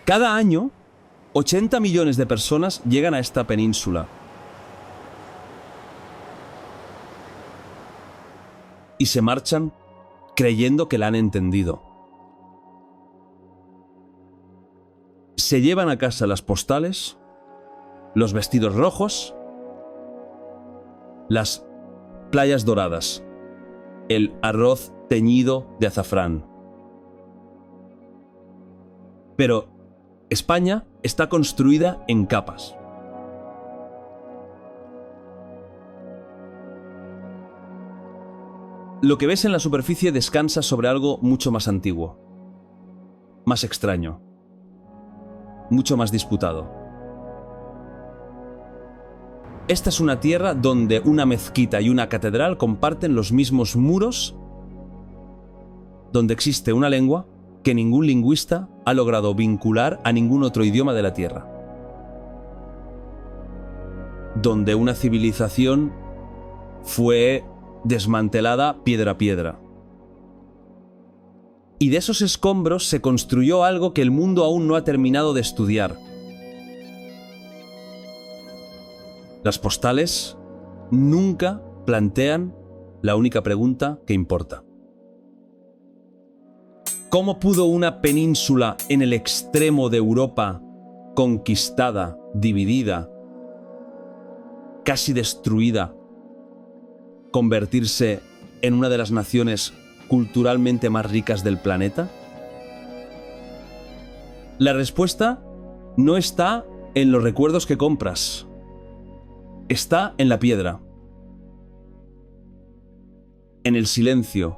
Cada año, 80 millones de personas llegan a esta península. Y se marchan creyendo que la han entendido. Se llevan a casa las postales, los vestidos rojos, las playas doradas, el arroz teñido de azafrán. Pero España está construida en capas. Lo que ves en la superficie descansa sobre algo mucho más antiguo, más extraño, mucho más disputado. Esta es una tierra donde una mezquita y una catedral comparten los mismos muros, donde existe una lengua que ningún lingüista ha logrado vincular a ningún otro idioma de la tierra, donde una civilización fue desmantelada piedra a piedra. Y de esos escombros se construyó algo que el mundo aún no ha terminado de estudiar. Las postales nunca plantean la única pregunta que importa. ¿Cómo pudo una península en el extremo de Europa, conquistada, dividida, casi destruida, convertirse en una de las naciones culturalmente más ricas del planeta? La respuesta no está en los recuerdos que compras. Está en la piedra, en el silencio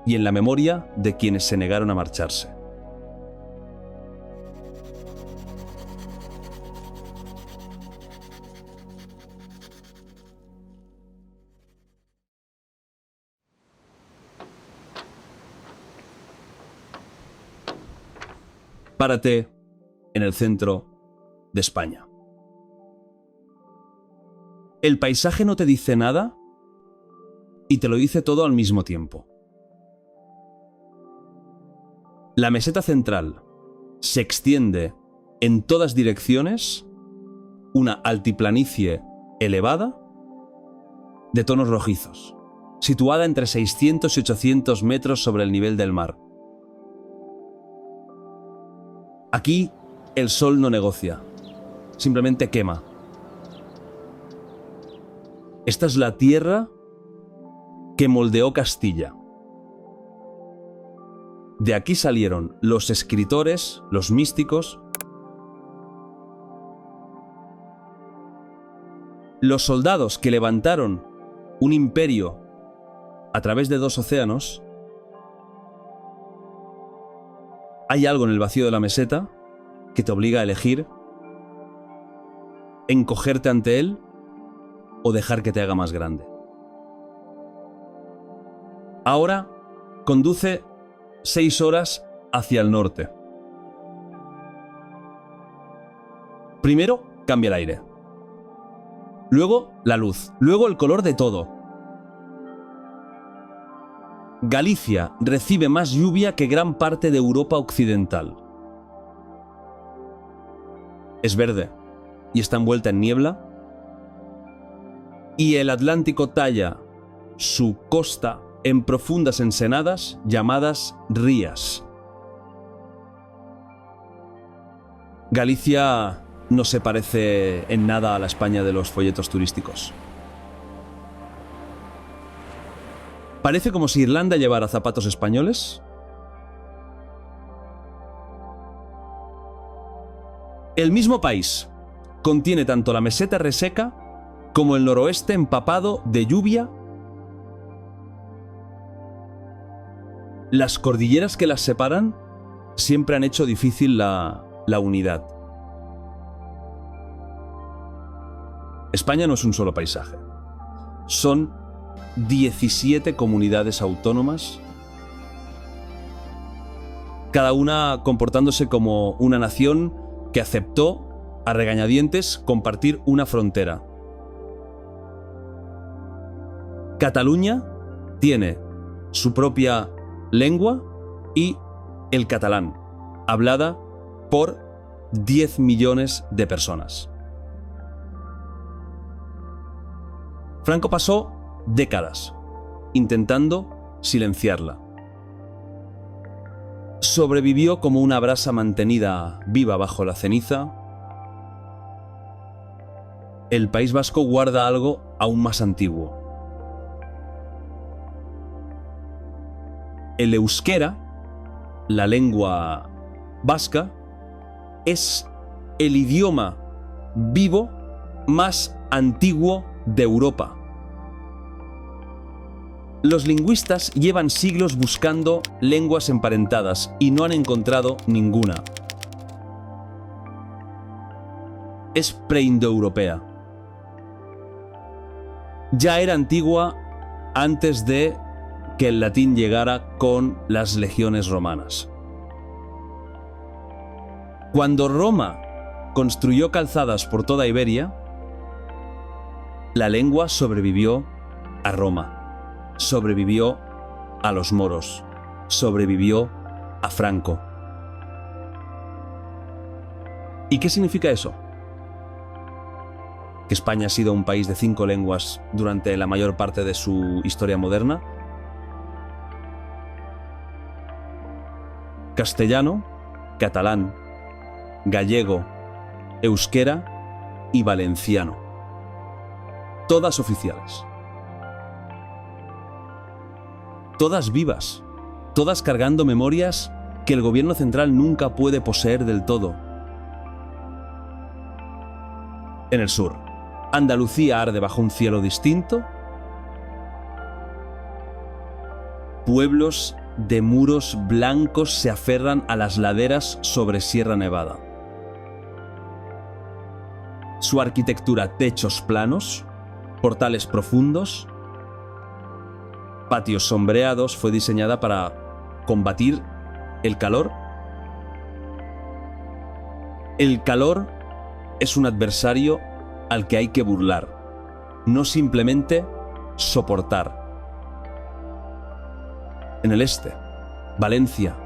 y en la memoria de quienes se negaron a marcharse. Párate en el centro de España. El paisaje no te dice nada y te lo dice todo al mismo tiempo. La meseta central se extiende en todas direcciones, una altiplanicie elevada de tonos rojizos, situada entre 600 y 800 metros sobre el nivel del mar. Aquí el sol no negocia, simplemente quema. Esta es la tierra que moldeó Castilla. De aquí salieron los escritores, los místicos, los soldados que levantaron un imperio a través de 2 océanos. Hay algo en el vacío de la meseta que te obliga a elegir encogerte ante él o dejar que te haga más grande. Ahora conduce 6 horas hacia el norte. Primero cambia el aire, luego la luz, luego el color de todo. Galicia recibe más lluvia que gran parte de Europa occidental. Es verde y está envuelta en niebla, y el Atlántico talla su costa en profundas ensenadas llamadas rías. Galicia no se parece en nada a la España de los folletos turísticos. Parece como si Irlanda llevara zapatos españoles. El mismo país contiene tanto la meseta reseca como el noroeste empapado de lluvia. Las cordilleras que las separan siempre han hecho difícil la unidad. España no es un solo paisaje. Son 17 comunidades autónomas, cada una comportándose como una nación que aceptó a regañadientes compartir una frontera. Cataluña tiene su propia lengua y el catalán, hablada por 10 millones de personas. Franco pasó décadas intentando silenciarla. Sobrevivió como una brasa mantenida viva bajo la ceniza. El País Vasco guarda algo aún más antiguo. El euskera, la lengua vasca, es el idioma vivo más antiguo de Europa. Los lingüistas llevan siglos buscando lenguas emparentadas y no han encontrado ninguna. Es preindoeuropea. Ya era antigua antes de que el latín llegara con las legiones romanas. Cuando Roma construyó calzadas por toda Iberia, la lengua sobrevivió a Roma. Sobrevivió a los moros, sobrevivió a Franco. ¿Y qué significa eso? ¿Que España ha sido un país de 5 lenguas durante la mayor parte de su historia moderna? Castellano, catalán, gallego, euskera y valenciano. Todas oficiales. Todas vivas, todas cargando memorias que el gobierno central nunca puede poseer del todo. En el sur, Andalucía arde bajo un cielo distinto. Pueblos de muros blancos se aferran a las laderas sobre Sierra Nevada. Su arquitectura, techos planos, portales profundos, patios sombreados, fue diseñada para combatir el calor. El calor es un adversario al que hay que burlar, no simplemente soportar. En el este, Valencia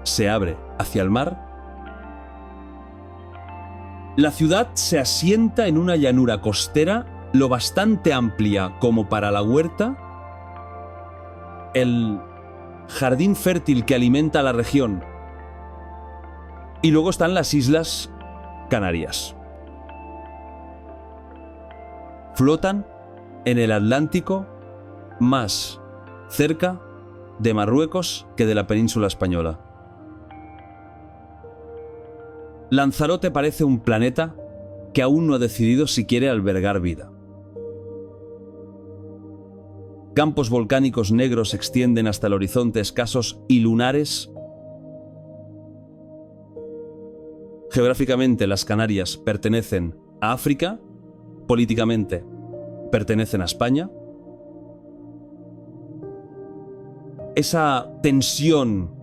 se abre hacia el mar. La ciudad se asienta en una llanura costera lo bastante amplia como para la huerta. El jardín fértil que alimenta la región. Y luego están las Islas Canarias. Flotan en el Atlántico más cerca de Marruecos que de la península española. Lanzarote parece un planeta que aún no ha decidido si quiere albergar vida. Campos volcánicos negros se extienden hasta el horizonte, escasos y lunares. Geográficamente, las Canarias pertenecen a África, políticamente pertenecen a España. Esa tensión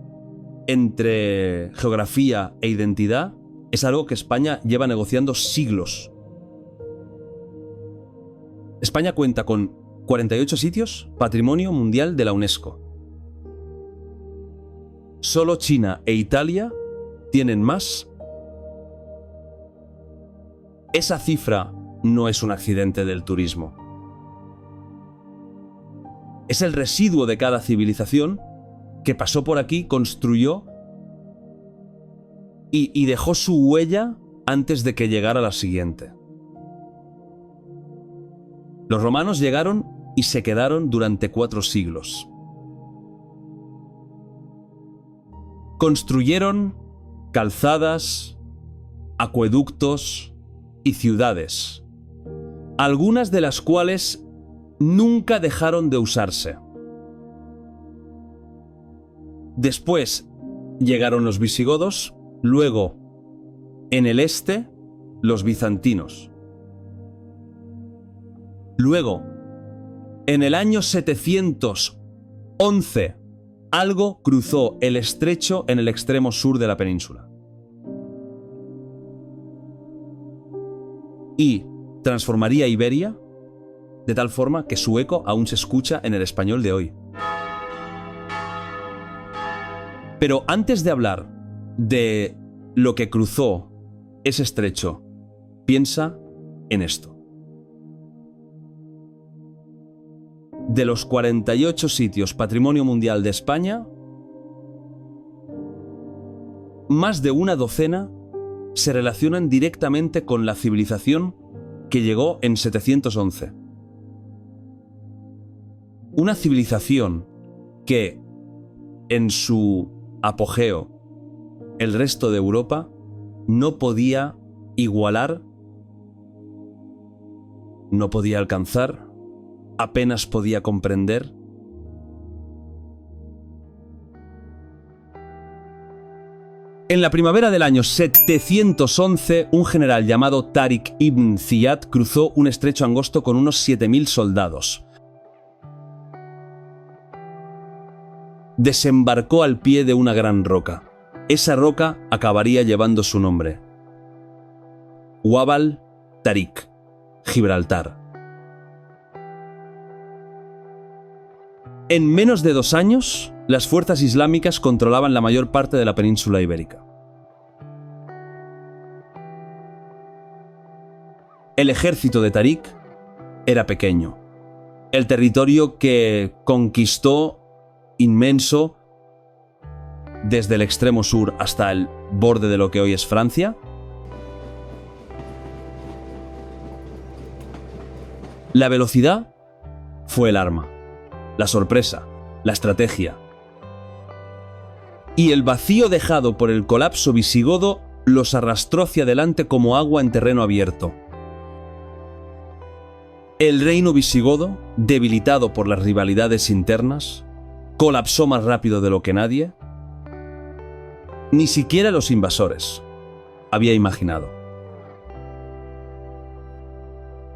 entre geografía e identidad es algo que España lleva negociando siglos. España cuenta con 48 sitios Patrimonio Mundial de la UNESCO. Solo China e Italia tienen más. Esa cifra no es un accidente del turismo. Es el residuo de cada civilización que pasó por aquí, construyó y dejó su huella antes de que llegara la siguiente. Los romanos llegaron y se quedaron durante 4 siglos. Construyeron calzadas, acueductos y ciudades, algunas de las cuales nunca dejaron de usarse. Después llegaron los visigodos, luego, en el este, los bizantinos. Luego, en el año 711, algo cruzó el estrecho en el extremo sur de la península. Y transformaría Iberia de tal forma que su eco aún se escucha en el español de hoy. Pero antes de hablar de lo que cruzó es estrecho. Piensa en esto. De los 48 sitios Patrimonio Mundial de España, más de una docena se relacionan directamente con la civilización que llegó en 711. Una civilización que, en su apogeo, el resto de Europa no podía igualar, no podía alcanzar, apenas podía comprender. En la primavera del año 711, un general llamado Tariq ibn Ziyad cruzó un estrecho angosto con unos 7.000 soldados. Desembarcó al pie de una gran roca. Esa roca acabaría llevando su nombre: Wabal Tariq, Gibraltar. En menos de 2 años, las fuerzas islámicas controlaban la mayor parte de la península ibérica. El ejército de Tariq era pequeño. El territorio que conquistó, inmenso, desde el extremo sur hasta el borde de lo que hoy es Francia. La velocidad fue el arma, la sorpresa, la estrategia. Y el vacío dejado por el colapso visigodo los arrastró hacia adelante como agua en terreno abierto. El reino visigodo, debilitado por las rivalidades internas, colapsó más rápido de lo que nadie, ni siquiera los invasores, había imaginado.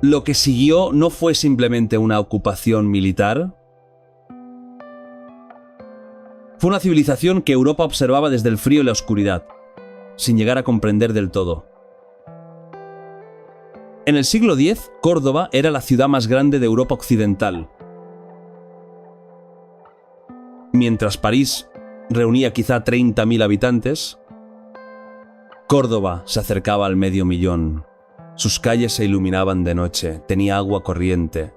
Lo que siguió no fue simplemente una ocupación militar. Fue una civilización que Europa observaba desde el frío y la oscuridad, sin llegar a comprender del todo. En el siglo X, Córdoba era la ciudad más grande de Europa occidental. Mientras París reunía quizá 30.000 habitantes, Córdoba se acercaba al 500.000. Sus calles se iluminaban de noche, tenía agua corriente.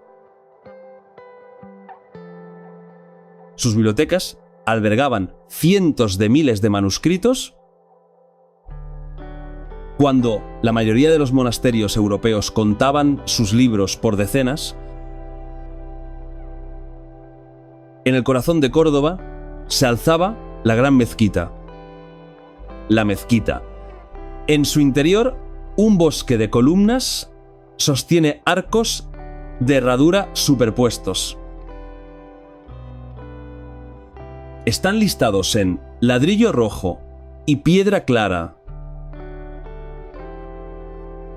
Sus bibliotecas albergaban cientos de miles de manuscritos. Cuando la mayoría de los monasterios europeos contaban sus libros por decenas, en el corazón de Córdoba se alzaba la gran mezquita, la mezquita. En su interior, un bosque de columnas sostiene arcos de herradura superpuestos. Están listados en ladrillo rojo y piedra clara.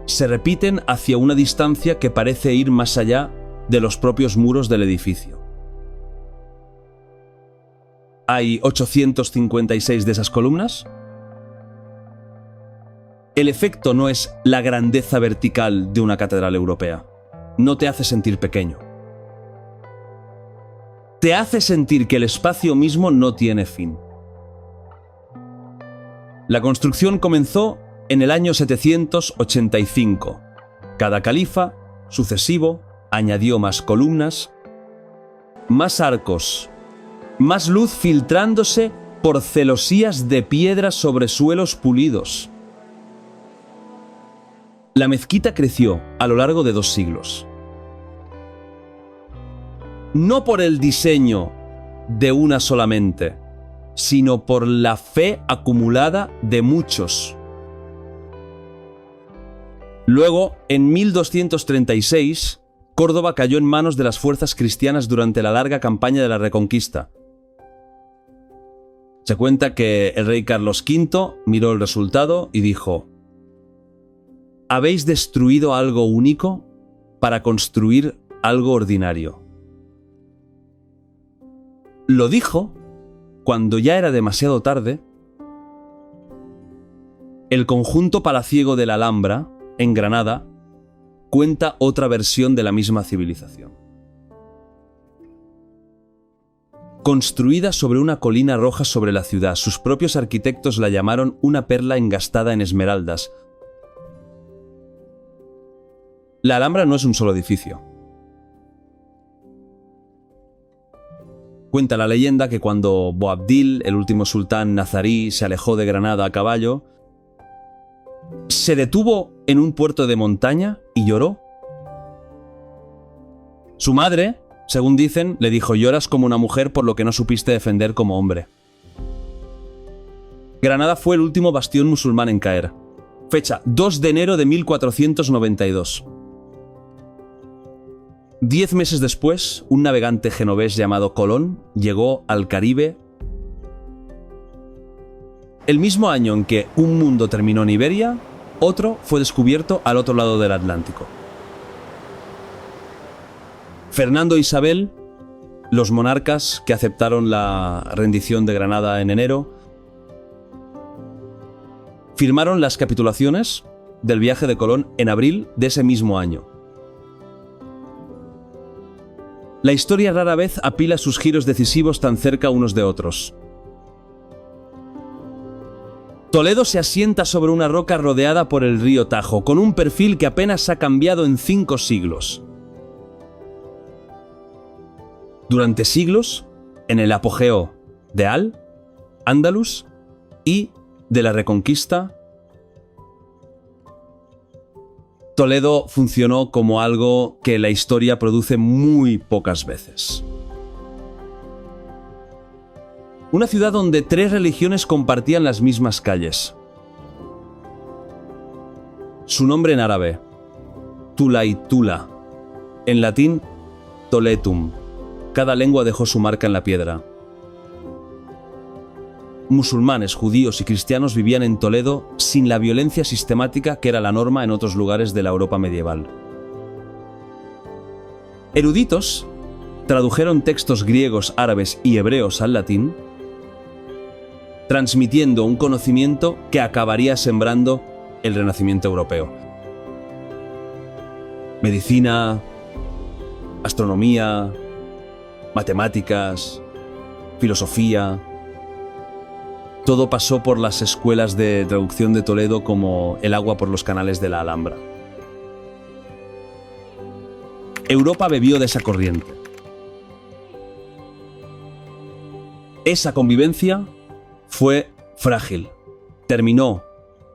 Se repiten hacia una distancia que parece ir más allá de los propios muros del edificio. Hay 856 de esas columnas. El efecto no es la grandeza vertical de una catedral europea. No te hace sentir pequeño. Te hace sentir que el espacio mismo no tiene fin. La construcción comenzó en el año 785. Cada califa sucesivo añadió más columnas, más arcos, más luz filtrándose por celosías de piedra sobre suelos pulidos. La mezquita creció a lo largo de 2 siglos. No por el diseño de una solamente, sino por la fe acumulada de muchos. Luego, en 1236, Córdoba cayó en manos de las fuerzas cristianas durante la larga campaña de la Reconquista. Se cuenta que el rey Carlos V miró el resultado y dijo: «Habéis destruido algo único para construir algo ordinario». Lo dijo cuando ya era demasiado tarde. El conjunto palaciego de la Alhambra, en Granada, cuenta otra versión de la misma civilización. Construida sobre una colina roja sobre la ciudad, sus propios arquitectos la llamaron una perla engastada en esmeraldas, La Alhambra no es un solo edificio. Cuenta la leyenda que cuando Boabdil, el último sultán nazarí, se alejó de Granada a caballo, se detuvo en un puerto de montaña y lloró. Su madre, según dicen, le dijo: lloras como una mujer por lo que no supiste defender como hombre. Granada fue el último bastión musulmán en caer. Fecha 2 de enero de 1492. 10 meses después, un navegante genovés llamado Colón llegó al Caribe. El mismo año en que un mundo terminó en Iberia, otro fue descubierto al otro lado del Atlántico. Fernando e Isabel, los monarcas que aceptaron la rendición de Granada en enero, firmaron las capitulaciones del viaje de Colón en abril de ese mismo año. La historia rara vez apila sus giros decisivos tan cerca unos de otros. Toledo se asienta sobre una roca rodeada por el río Tajo, con un perfil que apenas ha cambiado en 5 siglos. Durante siglos, en el apogeo de Al-Ándalus y de la Reconquista, Toledo funcionó como algo que la historia produce muy pocas veces. Una ciudad donde 3 religiones compartían las mismas calles. Su nombre en árabe, Tulaitula. En latín, Toletum. Cada lengua dejó su marca en la piedra. Musulmanes, judíos y cristianos vivían en Toledo sin la violencia sistemática que era la norma en otros lugares de la Europa medieval. Eruditos tradujeron textos griegos, árabes y hebreos al latín, transmitiendo un conocimiento que acabaría sembrando el Renacimiento europeo. Medicina, astronomía, matemáticas, filosofía. Todo pasó por las escuelas de traducción de Toledo como el agua por los canales de la Alhambra. Europa bebió de esa corriente. Esa convivencia fue frágil. Terminó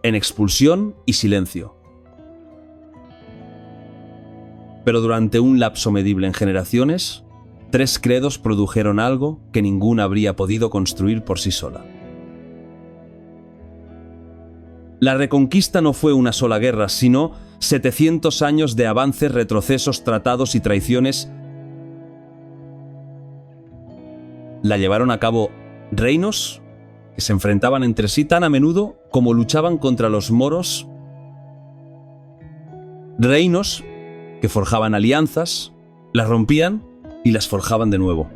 en expulsión y silencio. Pero durante un lapso medible en generaciones, 3 credos produjeron algo que ninguna habría podido construir por sí sola. La Reconquista no fue una sola guerra, sino 700 años de avances, retrocesos, tratados y traiciones. La llevaron a cabo reinos que se enfrentaban entre sí tan a menudo como luchaban contra los moros. Reinos que forjaban alianzas, las rompían y las forjaban de nuevo.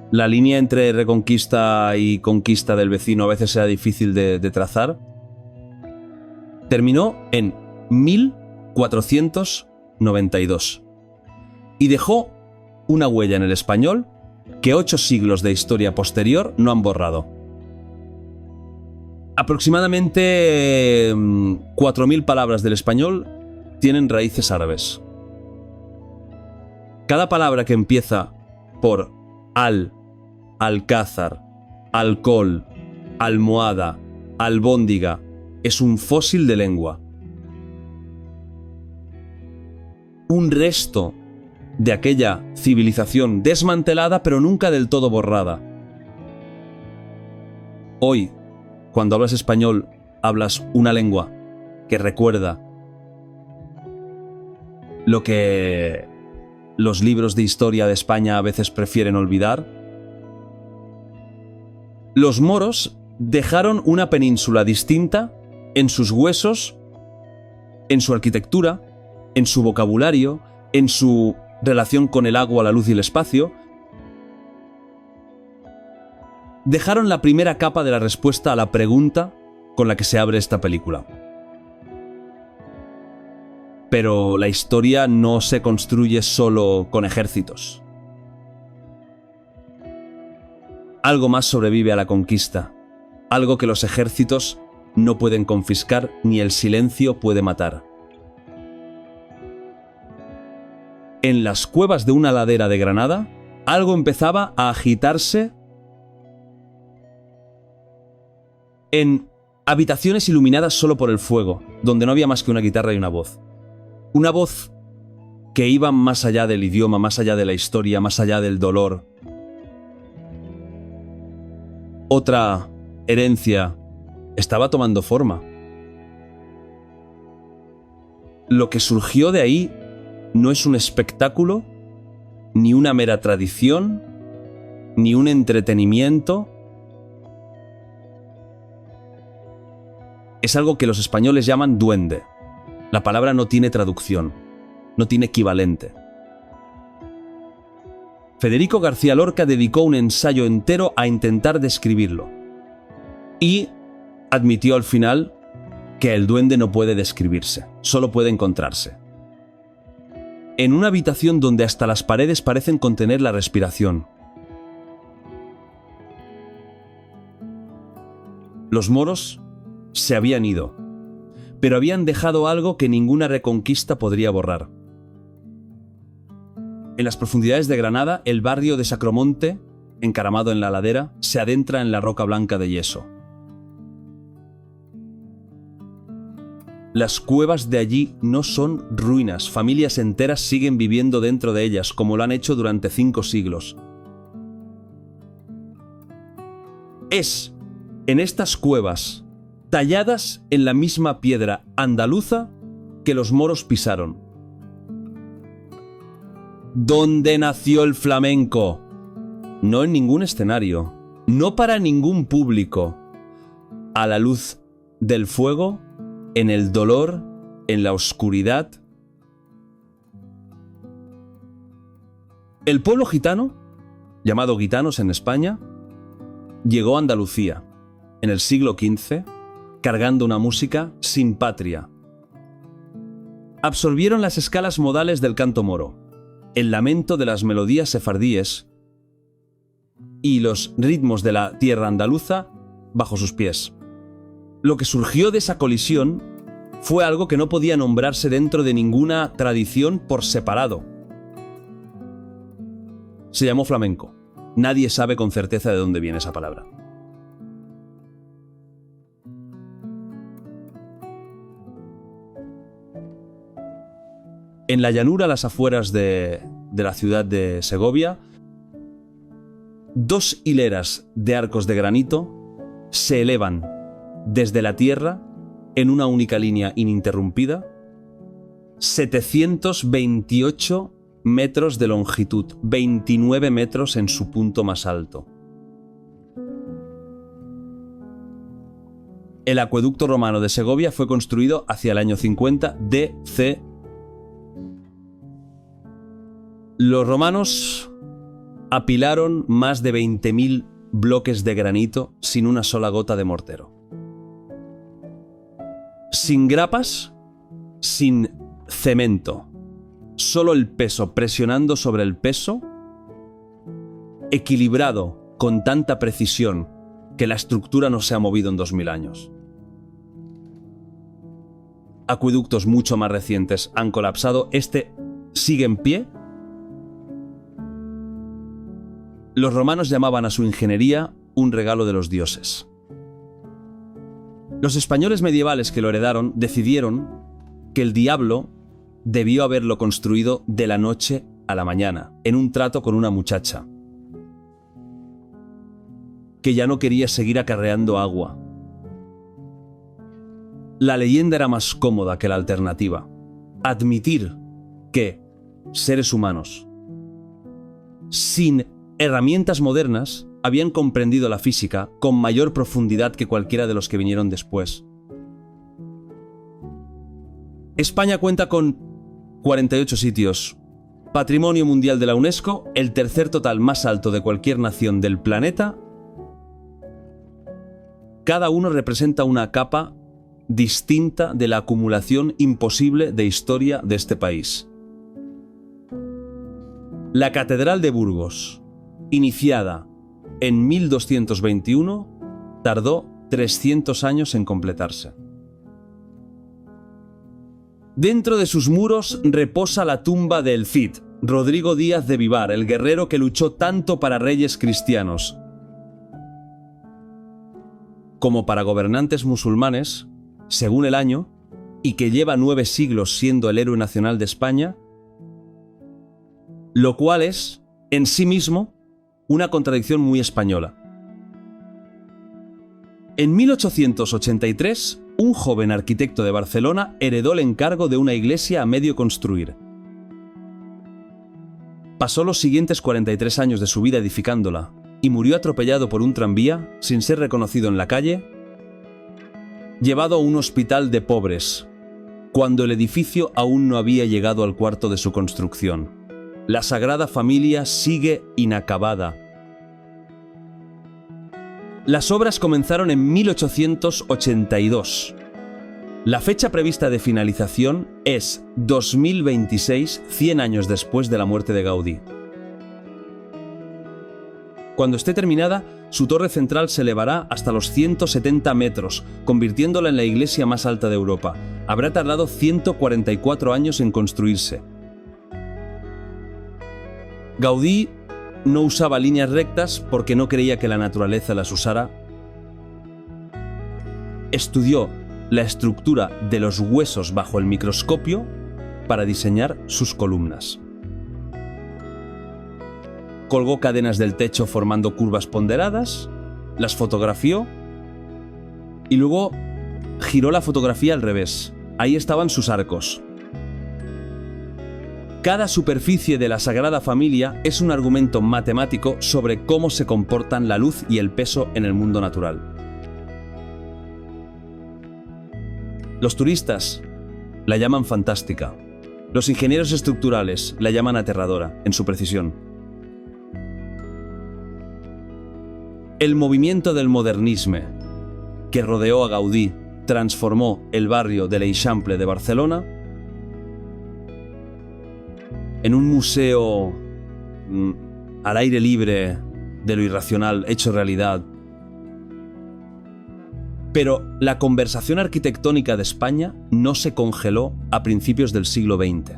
La línea entre reconquista y conquista del vecino a veces era difícil de trazar. Terminó en 1492 y dejó una huella en el español que 8 siglos de historia posterior no han borrado. Aproximadamente 4.000 palabras del español tienen raíces árabes. Cada palabra que empieza por alcázar, alcohol, almohada, albóndiga, es un fósil de lengua. Un resto de aquella civilización desmantelada pero nunca del todo borrada. Hoy, cuando hablas español, hablas una lengua que recuerda lo que los libros de historia de España a veces prefieren olvidar. Los moros dejaron una península distinta en sus huesos, en su arquitectura, en su vocabulario, en su relación con el agua, la luz y el espacio. Dejaron la primera capa de la respuesta a la pregunta con la que se abre esta película. Pero la historia no se construye solo con ejércitos. Algo más sobrevive a la conquista, algo que los ejércitos no pueden confiscar ni el silencio puede matar. en las cuevas de una ladera de Granada, algo empezaba a agitarse en habitaciones iluminadas solo por el fuego, donde no había más que una guitarra y una voz. Una voz que iba más allá del idioma, más allá de la historia, más allá del dolor. Otra herencia estaba tomando forma. Lo que surgió de ahí no es un espectáculo, ni una mera tradición, ni un entretenimiento. Es algo que los españoles llaman duende. La palabra no tiene traducción, no tiene equivalente. Federico García Lorca dedicó un ensayo entero a intentar describirlo. Y admitió al final que el duende no puede describirse, solo puede encontrarse. En una habitación donde hasta las paredes parecen contener la respiración. Los moros se habían ido, pero habían dejado algo que ninguna reconquista podría borrar. En las profundidades de Granada, el barrio de Sacromonte, encaramado en la ladera, se adentra en la roca blanca de yeso. Las cuevas de allí no son ruinas, familias enteras siguen viviendo dentro de ellas, como lo han hecho durante 5 siglos. Es en estas cuevas, talladas en la misma piedra andaluza que los moros pisaron, donde nació el flamenco. No en ningún escenario, no para ningún público, a la luz del fuego, en el dolor, en la oscuridad. El pueblo gitano, llamado gitanos en España, llegó a Andalucía en el siglo XV cargando una música sin patria. Absorbieron las escalas modales del canto moro, el lamento de las melodías sefardíes y los ritmos de la tierra andaluza bajo sus pies. Lo que surgió de esa colisión fue algo que no podía nombrarse dentro de ninguna tradición por separado. Se llamó flamenco. Nadie sabe con certeza de dónde viene esa palabra. En la llanura a las afueras de la ciudad de Segovia, 2 hileras de arcos de granito se elevan desde la tierra en una única línea ininterrumpida, 728 metros de longitud, 29 metros en su punto más alto. El acueducto romano de Segovia fue construido hacia el año 50 d.C. Los romanos apilaron más de 20.000 bloques de granito sin una sola gota de mortero. Sin grapas, sin cemento, solo el peso presionando sobre el peso, equilibrado con tanta precisión que la estructura no se ha movido en 2000 años. Acueductos mucho más recientes han colapsado, este sigue en pie. Los romanos llamaban a su ingeniería un regalo de los dioses. Los españoles medievales que lo heredaron decidieron que el diablo debió haberlo construido de la noche a la mañana, en un trato con una muchacha, que ya no quería seguir acarreando agua. La leyenda era más cómoda que la alternativa. Admitir que seres humanos, sin herramientas modernas, habían comprendido la física con mayor profundidad que cualquiera de los que vinieron después. España cuenta con 48 sitios, Patrimonio Mundial de la UNESCO, el tercer total más alto de cualquier nación del planeta. Cada uno representa una capa distinta de la acumulación imposible de historia de este país. La Catedral de Burgos, iniciada en 1221, tardó 300 años en completarse. Dentro de sus muros reposa la tumba del Cid, Rodrigo Díaz de Vivar, el guerrero que luchó tanto para reyes cristianos como para gobernantes musulmanes, según el año, y que lleva 9 siglos siendo el héroe nacional de España, lo cual es, en sí mismo, una contradicción muy española. En 1883, un joven arquitecto de Barcelona heredó el encargo de una iglesia a medio construir. Pasó los siguientes 43 años de su vida edificándola y murió atropellado por un tranvía sin ser reconocido en la calle, llevado a un hospital de pobres, cuando el edificio aún no había llegado al cuarto de su construcción. La Sagrada Familia sigue inacabada. Las obras comenzaron en 1882. La fecha prevista de finalización es 2026, 100 años después de la muerte de Gaudí. Cuando esté terminada, su torre central se elevará hasta los 170 metros, convirtiéndola en la iglesia más alta de Europa. Habrá tardado 144 años en construirse. Gaudí no usaba líneas rectas porque no creía que la naturaleza las usara. Estudió la estructura de los huesos bajo el microscopio para diseñar sus columnas. Colgó cadenas del techo formando curvas ponderadas, las fotografió y luego giró la fotografía al revés. Ahí estaban sus arcos. Cada superficie de la Sagrada Familia es un argumento matemático sobre cómo se comportan la luz y el peso en el mundo natural. Los turistas la llaman fantástica. Los ingenieros estructurales la llaman aterradora en su precisión. El movimiento del modernisme que rodeó a Gaudí transformó el barrio de l'Eixample de Barcelona en un museo al aire libre de lo irracional hecho realidad. Pero la conversación arquitectónica de España no se congeló a principios del siglo XX.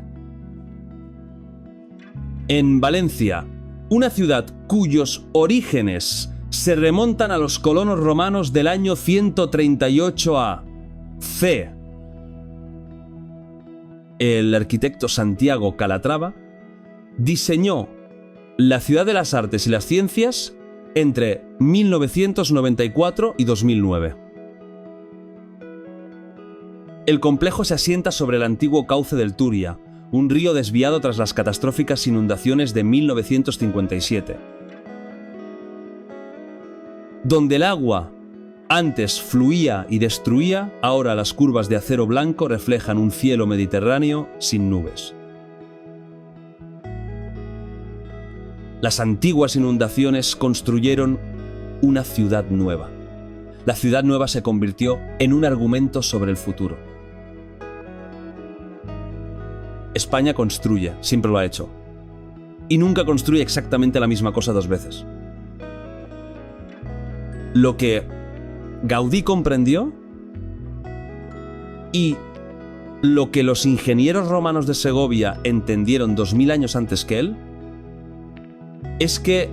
En Valencia, una ciudad cuyos orígenes se remontan a los colonos romanos del año 138 a.C., el arquitecto Santiago Calatrava diseñó la Ciudad de las Artes y las Ciencias entre 1994 y 2009. El complejo se asienta sobre el antiguo cauce del Turia, un río desviado tras las catastróficas inundaciones de 1957. Donde el agua antes fluía y destruía, ahora las curvas de acero blanco reflejan un cielo mediterráneo sin nubes. Las antiguas inundaciones construyeron una ciudad nueva. La ciudad nueva se convirtió en un argumento sobre el futuro. España construye, siempre lo ha hecho. Y nunca construye exactamente la misma cosa 2 veces. Lo que Gaudí comprendió y lo que los ingenieros romanos de Segovia entendieron 2000 años antes que él es que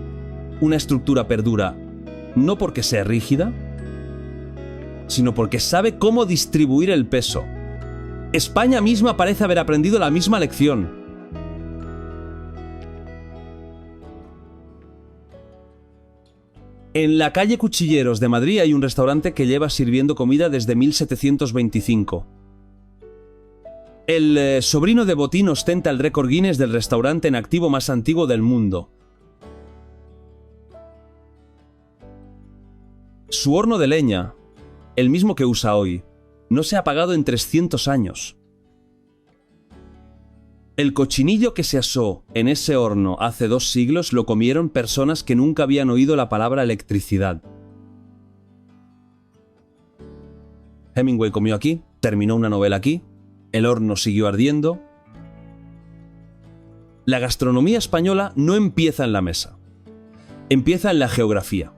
una estructura perdura no porque sea rígida, sino porque sabe cómo distribuir el peso. España misma parece haber aprendido la misma lección. En la calle Cuchilleros de Madrid hay un restaurante que lleva sirviendo comida desde 1725. El sobrino de Botín ostenta el récord Guinness del restaurante en activo más antiguo del mundo. Su horno de leña, el mismo que usa hoy, no se ha apagado en 300 años. El cochinillo que se asó en ese horno hace 2 siglos lo comieron personas que nunca habían oído la palabra electricidad. Hemingway comió aquí, terminó una novela aquí, el horno siguió ardiendo. La gastronomía española no empieza en la mesa, empieza en la geografía.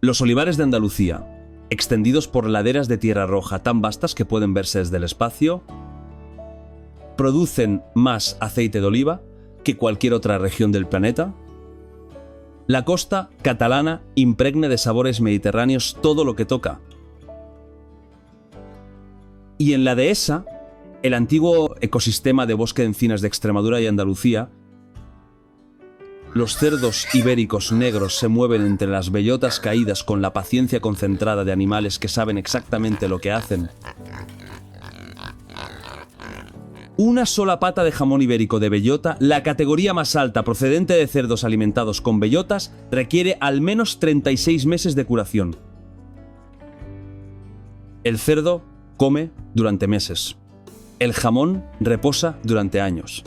Los olivares de Andalucía, extendidos por laderas de tierra roja tan vastas que pueden verse desde el espacio, producen más aceite de oliva que cualquier otra región del planeta. La costa catalana impregna de sabores mediterráneos todo lo que toca. Y en la dehesa, el antiguo ecosistema de bosque de encinas de Extremadura y Andalucía, los cerdos ibéricos negros se mueven entre las bellotas caídas con la paciencia concentrada de animales que saben exactamente lo que hacen. Una sola pata de jamón ibérico de bellota, la categoría más alta procedente de cerdos alimentados con bellotas, requiere al menos 36 meses de curación. El cerdo come durante meses. El jamón reposa durante años.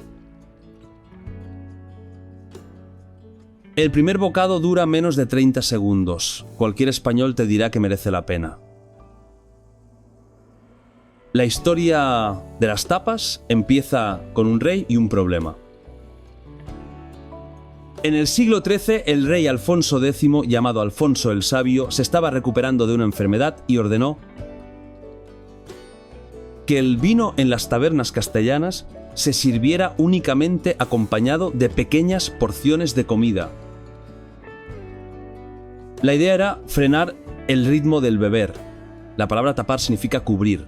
El primer bocado dura menos de 30 segundos. Cualquier español te dirá que merece la pena. La historia de las tapas empieza con un rey y un problema. En el siglo XIII, el rey Alfonso X, llamado Alfonso el Sabio, se estaba recuperando de una enfermedad y ordenó que el vino en las tabernas castellanas se sirviera únicamente acompañado de pequeñas porciones de comida. La idea era frenar el ritmo del beber. La palabra tapar significa cubrir.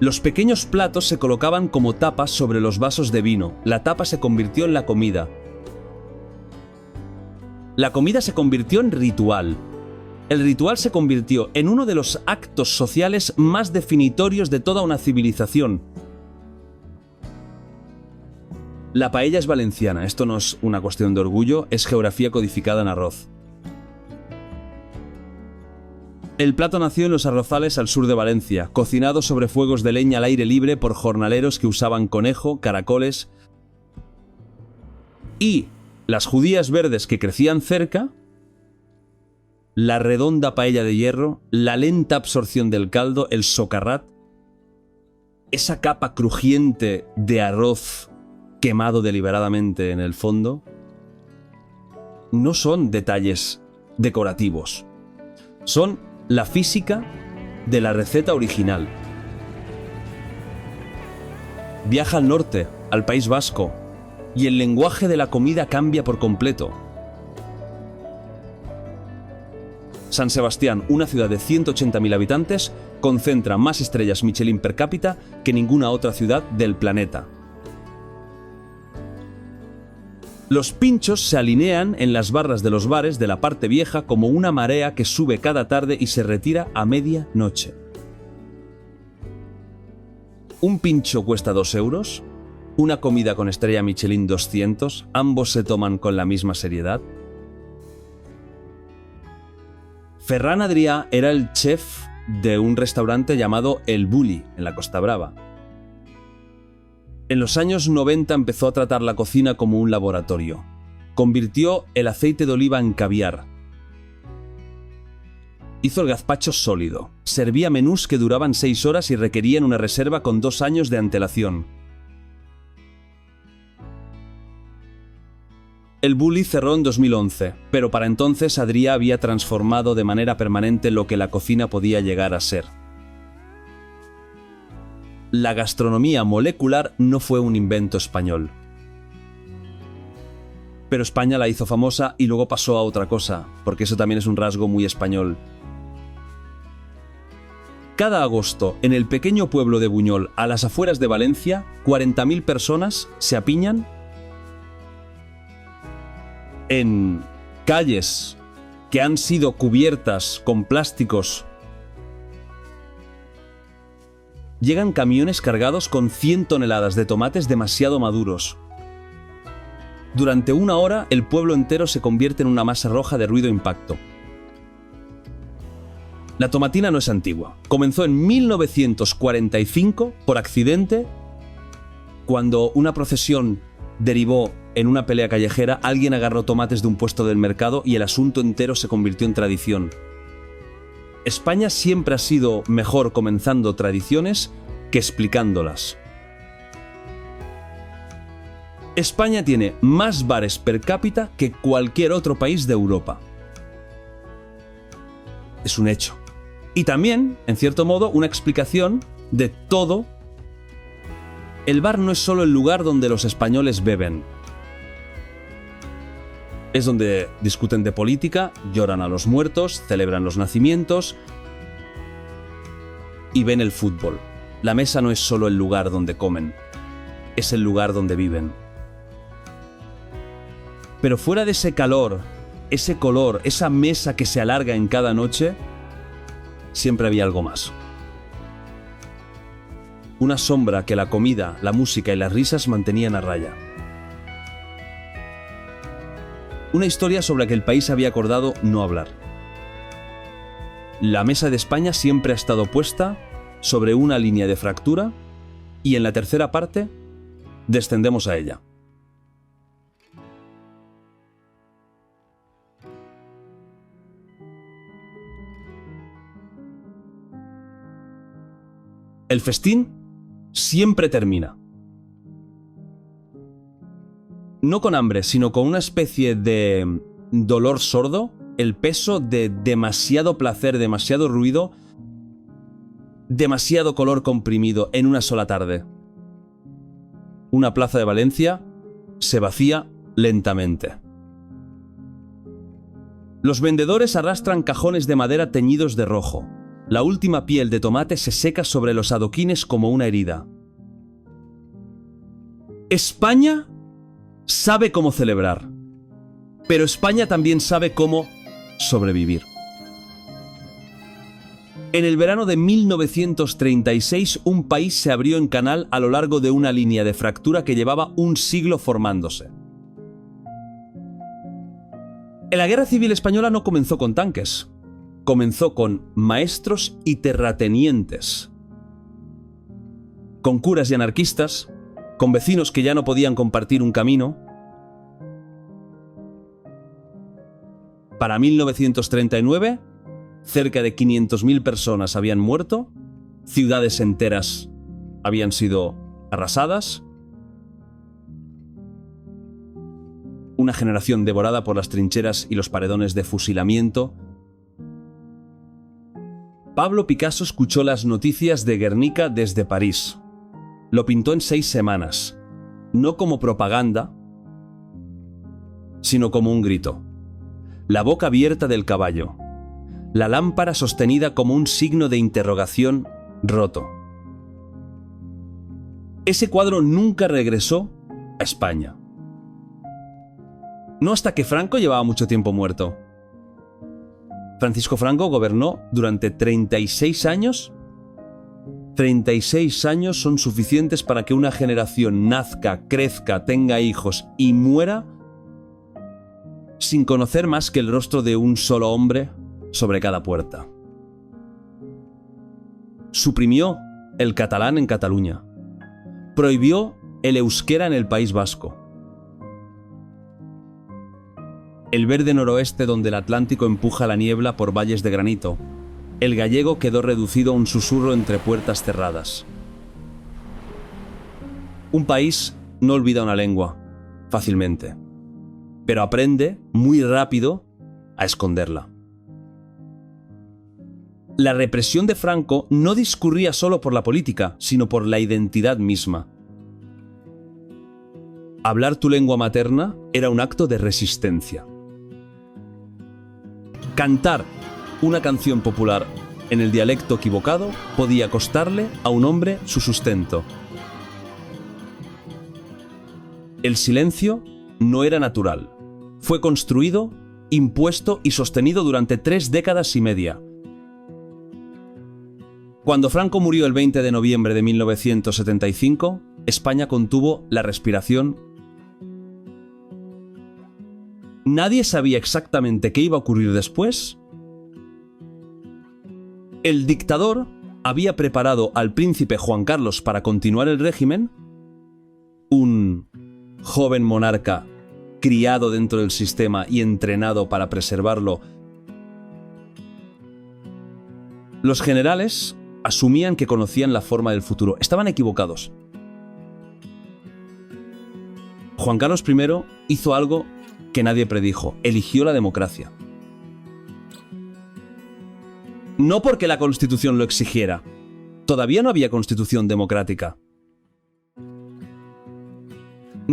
Los pequeños platos se colocaban como tapas sobre los vasos de vino. La tapa se convirtió en la comida. La comida se convirtió en ritual. El ritual se convirtió en uno de los actos sociales más definitorios de toda una civilización. La paella es valenciana, esto no es una cuestión de orgullo, es geografía codificada en arroz. El plato nació en los arrozales al sur de Valencia, cocinado sobre fuegos de leña al aire libre por jornaleros que usaban conejo, caracoles y las judías verdes que crecían cerca, la redonda paella de hierro, la lenta absorción del caldo, el socarrat, esa capa crujiente de arroz quemado deliberadamente en el fondo, no son detalles decorativos, son la física de la receta original. Viaja al norte, al País Vasco, y el lenguaje de la comida cambia por completo. San Sebastián, una ciudad de 180.000 habitantes, concentra más estrellas Michelin per cápita que ninguna otra ciudad del planeta. Los pinchos se alinean en las barras de los bares de la parte vieja como una marea que sube cada tarde y se retira a medianoche. Un pincho cuesta 2 euros, una comida con estrella Michelin 200, ambos se toman con la misma seriedad. Ferran Adrià era el chef de un restaurante llamado El Bulli, en la Costa Brava. En los años 90 empezó a tratar la cocina como un laboratorio. Convirtió el aceite de oliva en caviar. Hizo el gazpacho sólido. Servía menús que duraban 6 horas y requerían una reserva con 2 años de antelación. El Bulli cerró en 2011, pero para entonces Adrià había transformado de manera permanente lo que la cocina podía llegar a ser. La gastronomía molecular no fue un invento español. Pero España la hizo famosa y luego pasó a otra cosa, porque eso también es un rasgo muy español. Cada agosto, en el pequeño pueblo de Buñol, a las afueras de Valencia, 40.000 personas se apiñan en calles que han sido cubiertas con plásticos. Llegan camiones cargados con 100 toneladas de tomates demasiado maduros. Durante 1 hora, el pueblo entero se convierte en una masa roja de ruido e impacto. La tomatina no es antigua. Comenzó en 1945 por accidente, cuando una procesión derivó en una pelea callejera, alguien agarró tomates de un puesto del mercado y el asunto entero se convirtió en tradición. España siempre ha sido mejor comenzando tradiciones que explicándolas. España tiene más bares per cápita que cualquier otro país de Europa. Es un hecho. Y también, en cierto modo, una explicación de todo El bar no es solo el lugar donde los españoles beben. Es donde discuten de política, lloran a los muertos, celebran los nacimientos y ven el fútbol. La mesa no es solo el lugar donde comen, es el lugar donde viven. Pero fuera de ese calor, ese color, esa mesa que se alarga en cada noche, siempre había algo más. Una sombra que la comida, la música y las risas mantenían a raya. Una historia sobre la que el país había acordado no hablar. La mesa de España siempre ha estado puesta sobre una línea de fractura y en la tercera parte descendemos a ella. El festín siempre termina. No con hambre, sino con una especie de dolor sordo, el peso de demasiado placer, demasiado ruido, demasiado color comprimido en una sola tarde. Una plaza de Valencia se vacía lentamente. Los vendedores arrastran cajones de madera teñidos de rojo. La última piel de tomate se seca sobre los adoquines como una herida. España sabe cómo celebrar, pero España también sabe cómo sobrevivir. En el verano de 1936, un país se abrió en canal a lo largo de una línea de fractura que llevaba un siglo formándose. La Guerra Civil Española no comenzó con tanques, comenzó con maestros y terratenientes, con curas y anarquistas, con vecinos que ya no podían compartir un camino. Para 1939, cerca de 500.000 personas habían muerto, ciudades enteras habían sido arrasadas, una generación devorada por las trincheras y los paredones de fusilamiento. Pablo Picasso escuchó las noticias de Guernica desde París. Lo pintó en 6 semanas, no como propaganda, sino como un grito. La boca abierta del caballo, la lámpara sostenida como un signo de interrogación roto. Ese cuadro nunca regresó a España. No hasta que Franco llevaba mucho tiempo muerto. Francisco Franco gobernó durante 36 años. 36 años son suficientes para que una generación nazca, crezca, tenga hijos y muera sin conocer más que el rostro de un solo hombre sobre cada puerta. Suprimió el catalán en Cataluña. Prohibió el euskera en el País Vasco. El verde noroeste donde el Atlántico empuja la niebla por valles de granito. El gallego quedó reducido a un susurro entre puertas cerradas. Un país no olvida una lengua fácilmente, pero aprende muy rápido a esconderla. La represión de Franco no discurría solo por la política, sino por la identidad misma. Hablar tu lengua materna era un acto de resistencia. Cantar una canción popular en el dialecto equivocado podía costarle a un hombre su sustento. El silencio no era natural. Fue construido, impuesto y sostenido durante 3 décadas y media. Cuando Franco murió el 20 de noviembre de 1975, España contuvo la respiración. Nadie sabía exactamente qué iba a ocurrir después. El dictador había preparado al príncipe Juan Carlos para continuar el régimen, un joven monarca criado dentro del sistema y entrenado para preservarlo. Los generales asumían que conocían la forma del futuro. Estaban equivocados. Juan Carlos I hizo algo que nadie predijo. Eligió la democracia. No porque la Constitución lo exigiera. Todavía no había Constitución democrática.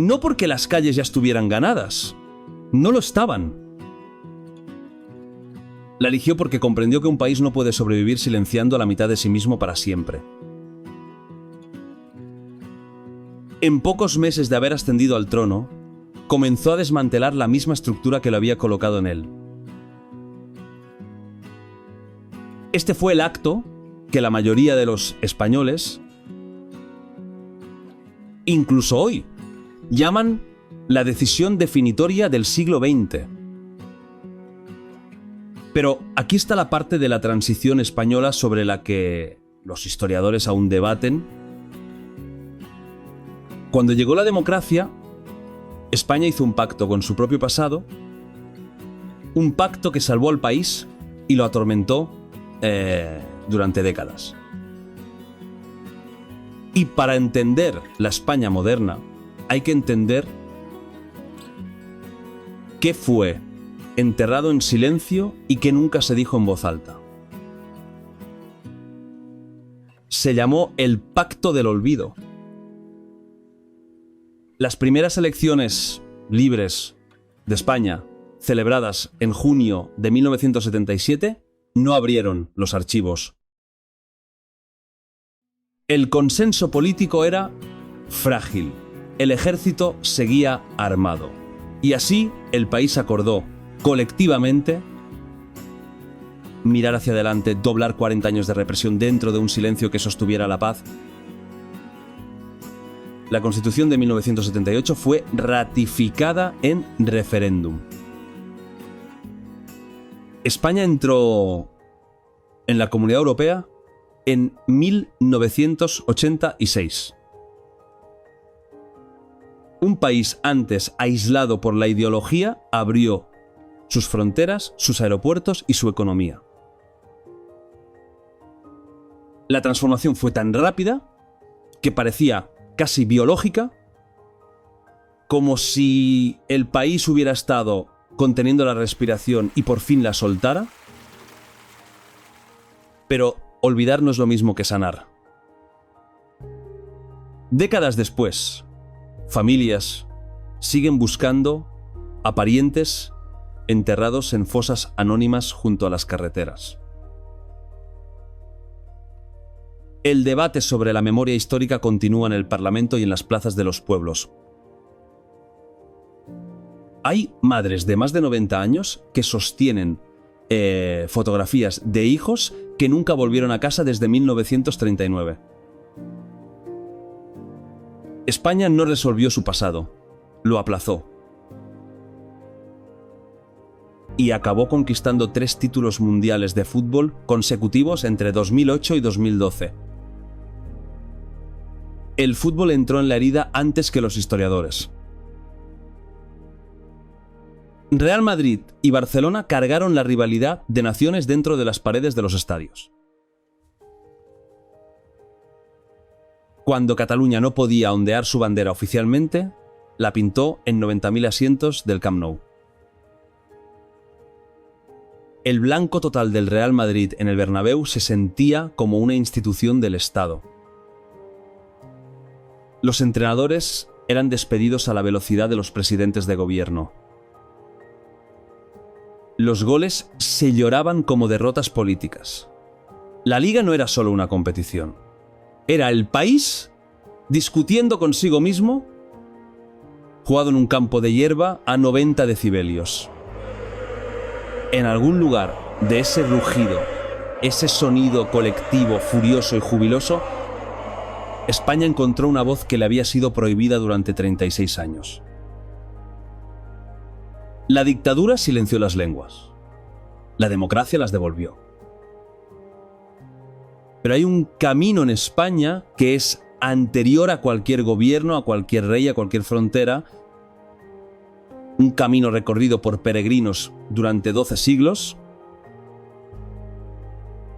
no porque las calles ya estuvieran ganadas, no lo estaban. La eligió porque comprendió que un país no puede sobrevivir silenciando a la mitad de sí mismo para siempre. En pocos meses de haber ascendido al trono, comenzó a desmantelar la misma estructura que lo había colocado en él. Este fue el acto que la mayoría de los españoles, incluso hoy, llaman la decisión definitoria del siglo XX. Pero aquí está la parte de la transición española sobre la que los historiadores aún debaten. Cuando llegó la democracia, España hizo un pacto con su propio pasado, un pacto que salvó al país y lo atormentó durante décadas. Y para entender la España moderna, hay que entender qué fue enterrado en silencio y que nunca se dijo en voz alta. Se llamó el Pacto del Olvido. Las primeras elecciones libres de España, celebradas en junio de 1977, no abrieron los archivos. El consenso político era frágil. El ejército seguía armado. Y así el país acordó colectivamente mirar hacia adelante, doblar 40 años de represión dentro de un silencio que sostuviera la paz. La Constitución de 1978 fue ratificada en referéndum. España entró en la Comunidad Europea en 1986. Un país antes aislado por la ideología abrió sus fronteras, sus aeropuertos y su economía. La transformación fue tan rápida que parecía casi biológica, como si el país hubiera estado conteniendo la respiración y por fin la soltara. Pero olvidar no es lo mismo que sanar. Décadas después, familias siguen buscando a parientes enterrados en fosas anónimas junto a las carreteras. El debate sobre la memoria histórica continúa en el Parlamento y en las plazas de los pueblos. Hay madres de más de 90 años que sostienen fotografías de hijos que nunca volvieron a casa desde 1939. España no resolvió su pasado, lo aplazó. Y acabó conquistando 3 títulos mundiales de fútbol consecutivos entre 2008 y 2012. El fútbol entró en la herida antes que los historiadores. Real Madrid y Barcelona cargaron la rivalidad de naciones dentro de las paredes de los estadios. Cuando Cataluña no podía ondear su bandera oficialmente, la pintó en 90.000 asientos del Camp Nou. El blanco total del Real Madrid en el Bernabéu se sentía como una institución del Estado. Los entrenadores eran despedidos a la velocidad de los presidentes de gobierno. Los goles se lloraban como derrotas políticas. La Liga no era solo una competición. Era el país discutiendo consigo mismo, jugado en un campo de hierba a 90 decibelios. En algún lugar de ese rugido, ese sonido colectivo, furioso y jubiloso, España encontró una voz que le había sido prohibida durante 36 años. La dictadura silenció las lenguas. La democracia las devolvió. Pero hay un camino en España que es anterior a cualquier gobierno, a cualquier rey, a cualquier frontera. Un camino recorrido por peregrinos durante 12 siglos.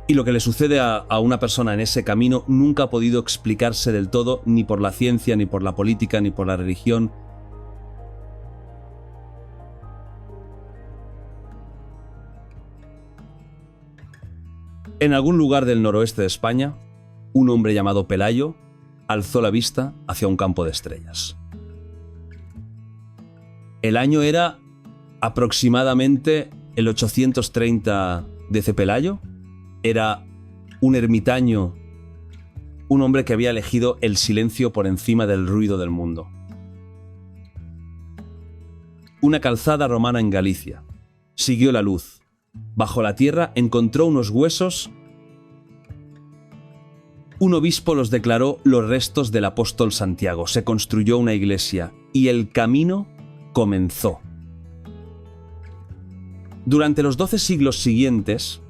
Y lo que le sucede a una persona en ese camino nunca ha podido explicarse del todo, ni por la ciencia, ni por la política, ni por la religión. En algún lugar del noroeste de España, un hombre llamado Pelayo alzó la vista hacia un campo de estrellas. El año era aproximadamente el 830 de Pelayo. Era un ermitaño, un hombre que había elegido el silencio por encima del ruido del mundo. Una calzada romana en Galicia. Siguió la luz. Bajo la tierra encontró unos huesos. Un obispo los declaró los restos del apóstol Santiago. Se construyó una iglesia y el camino comenzó. Durante los 12 siglos siguientes,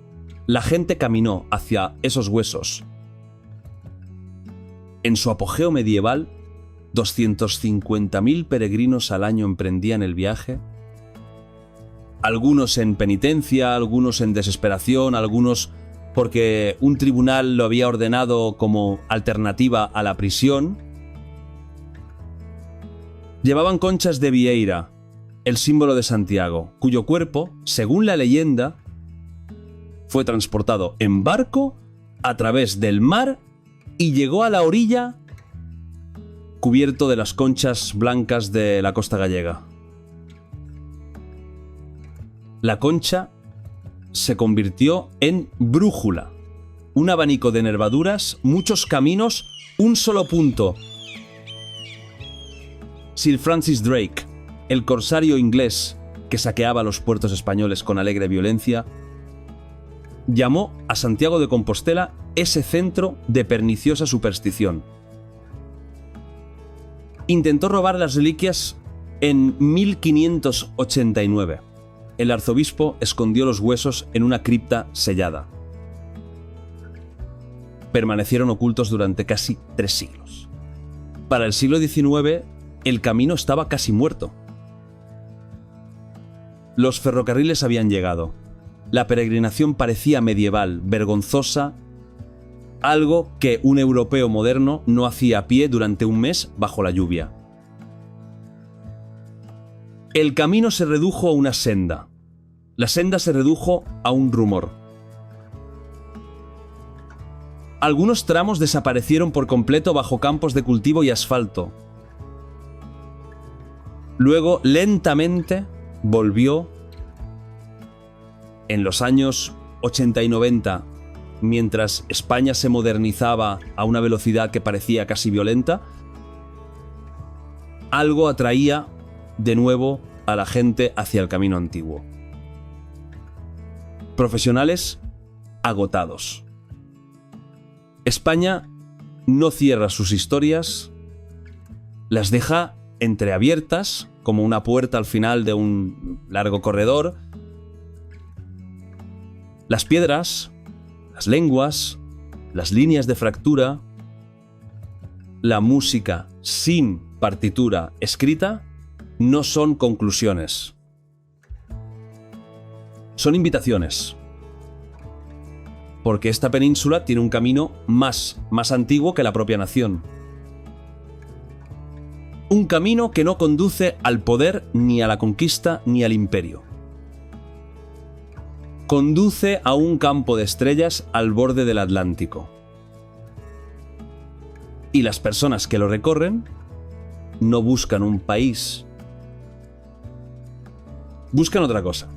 la gente caminó hacia esos huesos. En su apogeo medieval, 250.000 peregrinos al año emprendían el viaje. Algunos en penitencia, algunos en desesperación, algunos porque un tribunal lo había ordenado como alternativa a la prisión. Llevaban conchas de vieira, el símbolo de Santiago, cuyo cuerpo, según la leyenda, fue transportado en barco a través del mar y llegó a la orilla cubierto de las conchas blancas de la costa gallega. La concha se convirtió en brújula, un abanico de nervaduras, muchos caminos, un solo punto. Sir Francis Drake, el corsario inglés que saqueaba los puertos españoles con alegre violencia, llamó a Santiago de Compostela ese centro de perniciosa superstición. Intentó robar las reliquias en 1589. El arzobispo escondió los huesos en una cripta sellada. Permanecieron ocultos durante casi 3 siglos. Para el siglo XIX, el camino estaba casi muerto. Los ferrocarriles habían llegado. La peregrinación parecía medieval, vergonzosa, algo que un europeo moderno no hacía a pie durante un mes bajo la lluvia. El camino se redujo a una senda. La senda se redujo a un rumor. Algunos tramos desaparecieron por completo bajo campos de cultivo y asfalto. Luego, lentamente, volvió. En los años 80 y 90, mientras España se modernizaba a una velocidad que parecía casi violenta, algo atraía de nuevo a la gente hacia el camino antiguo. Profesionales agotados. España no cierra sus historias, las deja entreabiertas como una puerta al final de un largo corredor. Las piedras, las lenguas, las líneas de fractura, la música sin partitura escrita no son conclusiones. Son invitaciones. Porque esta península tiene un camino más antiguo que la propia nación. Un camino que no conduce al poder, ni a la conquista, ni al imperio. Conduce a un campo de estrellas al borde del Atlántico. Y las personas que lo recorren no buscan un país. Buscan otra cosa.